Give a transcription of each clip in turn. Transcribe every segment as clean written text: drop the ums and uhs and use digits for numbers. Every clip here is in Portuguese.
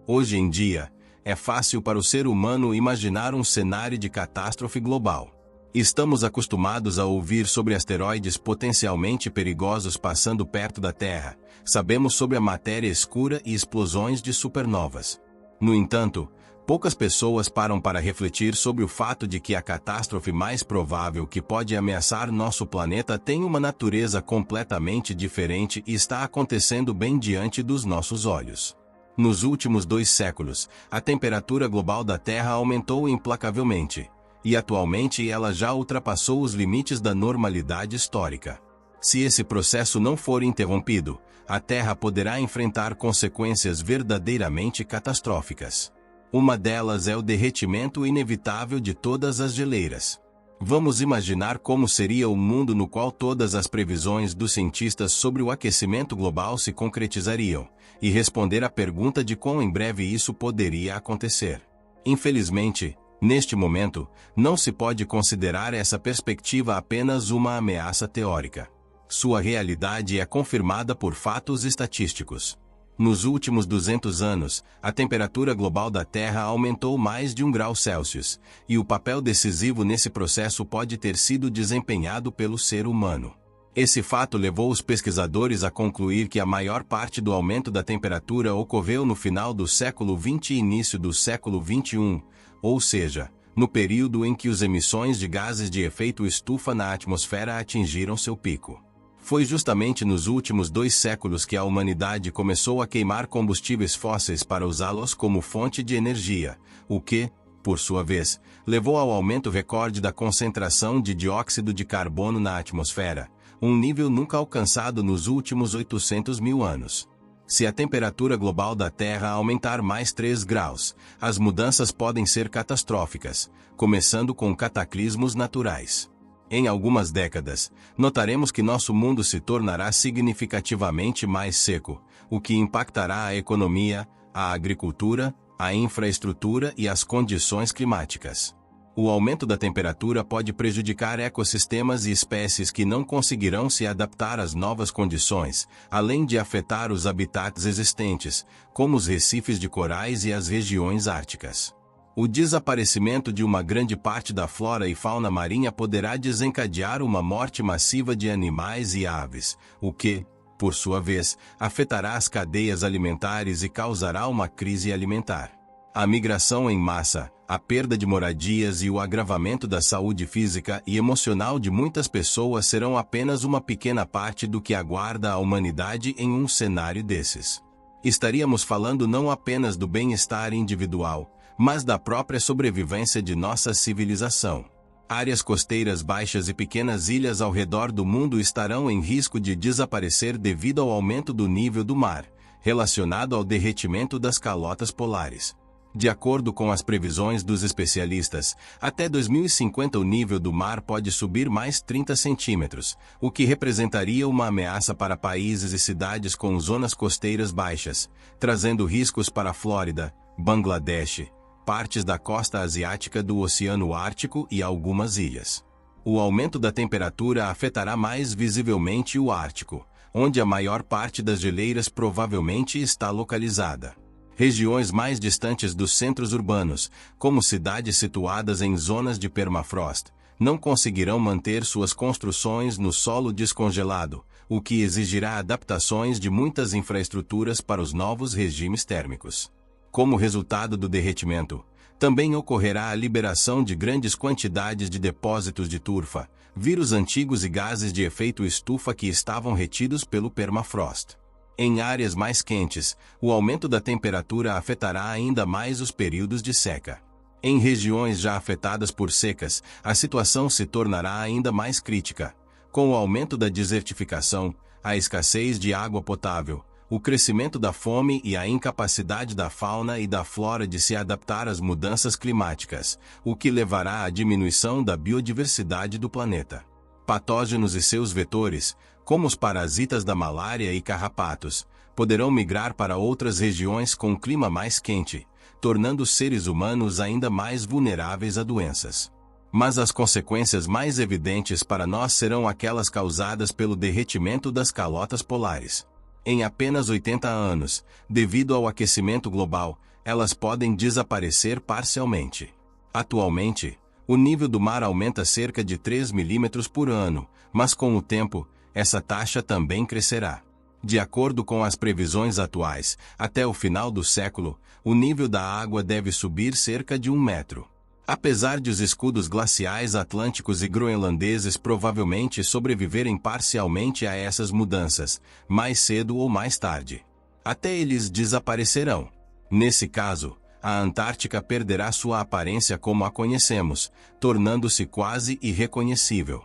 Hoje em dia, é fácil para o ser humano imaginar um cenário de catástrofe global. Estamos acostumados a ouvir sobre asteroides potencialmente perigosos passando perto da Terra, sabemos sobre a matéria escura e explosões de supernovas. No entanto, poucas pessoas param para refletir sobre o fato de que a catástrofe mais provável que pode ameaçar nosso planeta tem uma natureza completamente diferente e está acontecendo bem diante dos nossos olhos. Nos últimos 2 séculos, a temperatura global da Terra aumentou implacavelmente, e atualmente ela já ultrapassou os limites da normalidade histórica. Se esse processo não for interrompido, a Terra poderá enfrentar consequências verdadeiramente catastróficas. Uma delas é o derretimento inevitável de todas as geleiras. Vamos imaginar como seria o mundo no qual todas as previsões dos cientistas sobre o aquecimento global se concretizariam, e responder à pergunta de quão em breve isso poderia acontecer. Infelizmente, neste momento, não se pode considerar essa perspectiva apenas uma ameaça teórica. Sua realidade é confirmada por fatos estatísticos. Nos últimos 200 anos, a temperatura global da Terra aumentou mais de 1 grau Celsius, e o papel decisivo nesse processo pode ter sido desempenhado pelo ser humano. Esse fato levou os pesquisadores a concluir que a maior parte do aumento da temperatura ocorreu no final do século XX e início do século XXI, ou seja, no período em que as emissões de gases de efeito estufa na atmosfera atingiram seu pico. Foi justamente nos últimos 2 séculos que a humanidade começou a queimar combustíveis fósseis para usá-los como fonte de energia, o que, por sua vez, levou ao aumento recorde da concentração de dióxido de carbono na atmosfera, um nível nunca alcançado nos últimos 800 mil anos. Se a temperatura global da Terra aumentar mais 3 graus, as mudanças podem ser catastróficas, começando com cataclismos naturais. Em algumas décadas, notaremos que nosso mundo se tornará significativamente mais seco, o que impactará a economia, a agricultura, a infraestrutura e as condições climáticas. O aumento da temperatura pode prejudicar ecossistemas e espécies que não conseguirão se adaptar às novas condições, além de afetar os habitats existentes, como os recifes de corais e as regiões árticas. O desaparecimento de uma grande parte da flora e fauna marinha poderá desencadear uma morte massiva de animais e aves, o que, por sua vez, afetará as cadeias alimentares e causará uma crise alimentar. A migração em massa, a perda de moradias e o agravamento da saúde física e emocional de muitas pessoas serão apenas uma pequena parte do que aguarda a humanidade em um cenário desses. Estaríamos falando não apenas do bem-estar individual, mas da própria sobrevivência de nossa civilização. Áreas costeiras baixas e pequenas ilhas ao redor do mundo estarão em risco de desaparecer devido ao aumento do nível do mar, relacionado ao derretimento das calotas polares. De acordo com as previsões dos especialistas, até 2050 o nível do mar pode subir mais 30 centímetros, o que representaria uma ameaça para países e cidades com zonas costeiras baixas, trazendo riscos para a Flórida, Bangladesh, partes da costa asiática do Oceano Ártico e algumas ilhas. O aumento da temperatura afetará mais visivelmente o Ártico, onde a maior parte das geleiras provavelmente está localizada. Regiões mais distantes dos centros urbanos, como cidades situadas em zonas de permafrost, não conseguirão manter suas construções no solo descongelado, o que exigirá adaptações de muitas infraestruturas para os novos regimes térmicos. Como resultado do derretimento, também ocorrerá a liberação de grandes quantidades de depósitos de turfa, vírus antigos e gases de efeito estufa que estavam retidos pelo permafrost. Em áreas mais quentes, o aumento da temperatura afetará ainda mais os períodos de seca. Em regiões já afetadas por secas, a situação se tornará ainda mais crítica, com o aumento da desertificação, a escassez de água potável, o crescimento da fome e a incapacidade da fauna e da flora de se adaptar às mudanças climáticas, o que levará à diminuição da biodiversidade do planeta. Patógenos e seus vetores, como os parasitas da malária e carrapatos, poderão migrar para outras regiões com clima mais quente, tornando os seres humanos ainda mais vulneráveis a doenças. Mas as consequências mais evidentes para nós serão aquelas causadas pelo derretimento das calotas polares. Em apenas 80 anos, devido ao aquecimento global, elas podem desaparecer parcialmente. Atualmente, o nível do mar aumenta cerca de 3 milímetros por ano, mas com o tempo, essa taxa também crescerá. De acordo com as previsões atuais, até o final do século, o nível da água deve subir cerca de 1 metro. Apesar de os escudos glaciais atlânticos e groenlandeses provavelmente sobreviverem parcialmente a essas mudanças, mais cedo ou mais tarde, até eles desaparecerão. Nesse caso, a Antártica perderá sua aparência como a conhecemos, tornando-se quase irreconhecível.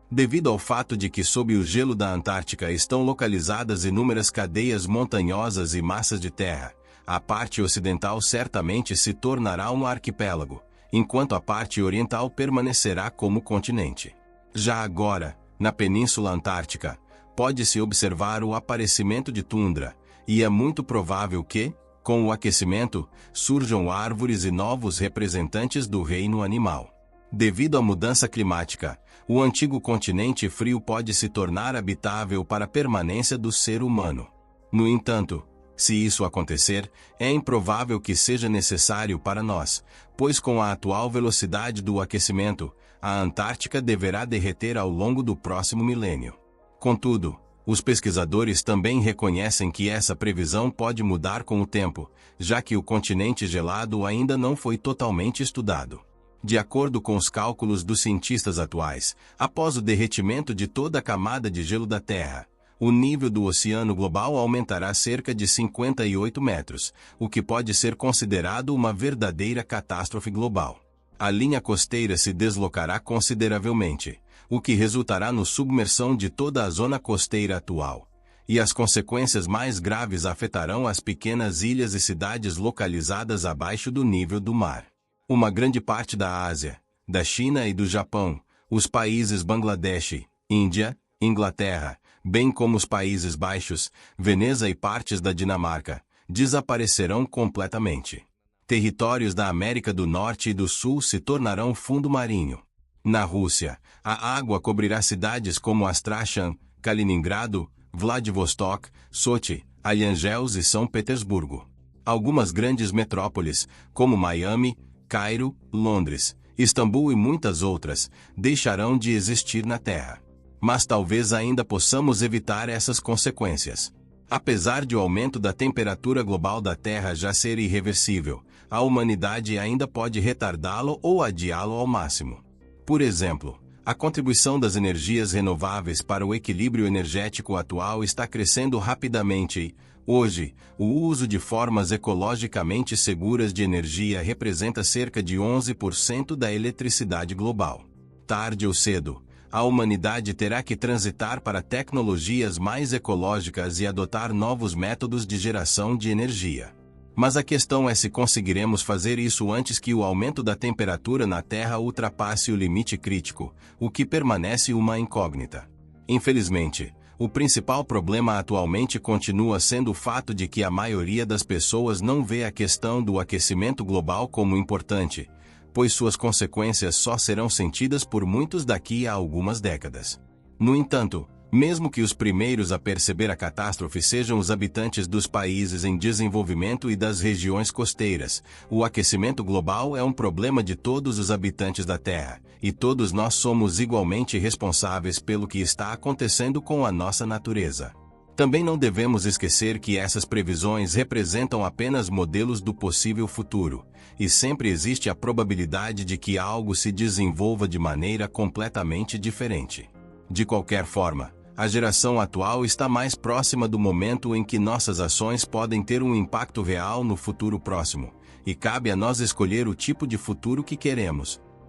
Devido ao fato de que sob o gelo da Antártica estão localizadas inúmeras cadeias montanhosas e massas de terra, a parte ocidental certamente se tornará um arquipélago, enquanto a parte oriental permanecerá como continente. Já agora, na Península Antártica, pode-se observar o aparecimento de tundra, e é muito provável que, com o aquecimento, surjam árvores e novos representantes do reino animal. Devido à mudança climática, o antigo continente frio pode se tornar habitável para a permanência do ser humano. No entanto, se isso acontecer, é improvável que seja necessário para nós, pois com a atual velocidade do aquecimento, a Antártica deverá derreter ao longo do próximo milênio. Contudo, os pesquisadores também reconhecem que essa previsão pode mudar com o tempo, já que o continente gelado ainda não foi totalmente estudado. De acordo com os cálculos dos cientistas atuais, após o derretimento de toda a camada de gelo da Terra, o nível do oceano global aumentará cerca de 58 metros, o que pode ser considerado uma verdadeira catástrofe global. A linha costeira se deslocará consideravelmente, o que resultará na submersão de toda a zona costeira atual. E as consequências mais graves afetarão as pequenas ilhas e cidades localizadas abaixo do nível do mar. Uma grande parte da Ásia, da China e do Japão, os países Bangladesh, Índia, Inglaterra, bem como os Países Baixos, Veneza e partes da Dinamarca, desaparecerão completamente. Territórios da América do Norte e do Sul se tornarão fundo marinho. Na Rússia, a água cobrirá cidades como Astrachan, Kaliningrado, Vladivostok, Sochi, Arhangelsk e São Petersburgo. Algumas grandes metrópoles, como Miami, Cairo, Londres, Istambul e muitas outras, deixarão de existir na Terra. Mas talvez ainda possamos evitar essas consequências. Apesar de o aumento da temperatura global da Terra já ser irreversível, a humanidade ainda pode retardá-lo ou adiá-lo ao máximo. Por exemplo, a contribuição das energias renováveis para o equilíbrio energético atual está crescendo rapidamente e, hoje, o uso de formas ecologicamente seguras de energia representa cerca de 11% da eletricidade global. Tarde ou cedo, a humanidade terá que transitar para tecnologias mais ecológicas e adotar novos métodos de geração de energia. Mas a questão é se conseguiremos fazer isso antes que o aumento da temperatura na Terra ultrapasse o limite crítico, o que permanece uma incógnita. Infelizmente, o principal problema atualmente continua sendo o fato de que a maioria das pessoas não vê a questão do aquecimento global como importante, pois suas consequências só serão sentidas por muitos daqui a algumas décadas. No entanto, mesmo que os primeiros a perceber a catástrofe sejam os habitantes dos países em desenvolvimento e das regiões costeiras, o aquecimento global é um problema de todos os habitantes da Terra, e todos nós somos igualmente responsáveis pelo que está acontecendo com a nossa natureza. Também não devemos esquecer que essas previsões representam apenas modelos do possível futuro, e sempre existe a probabilidade de que algo se desenvolva de maneira completamente diferente. De qualquer forma, a geração atual está mais próxima do momento em que nossas ações podem ter um impacto real no futuro próximo, e cabe a nós escolher o tipo de futuro que queremos.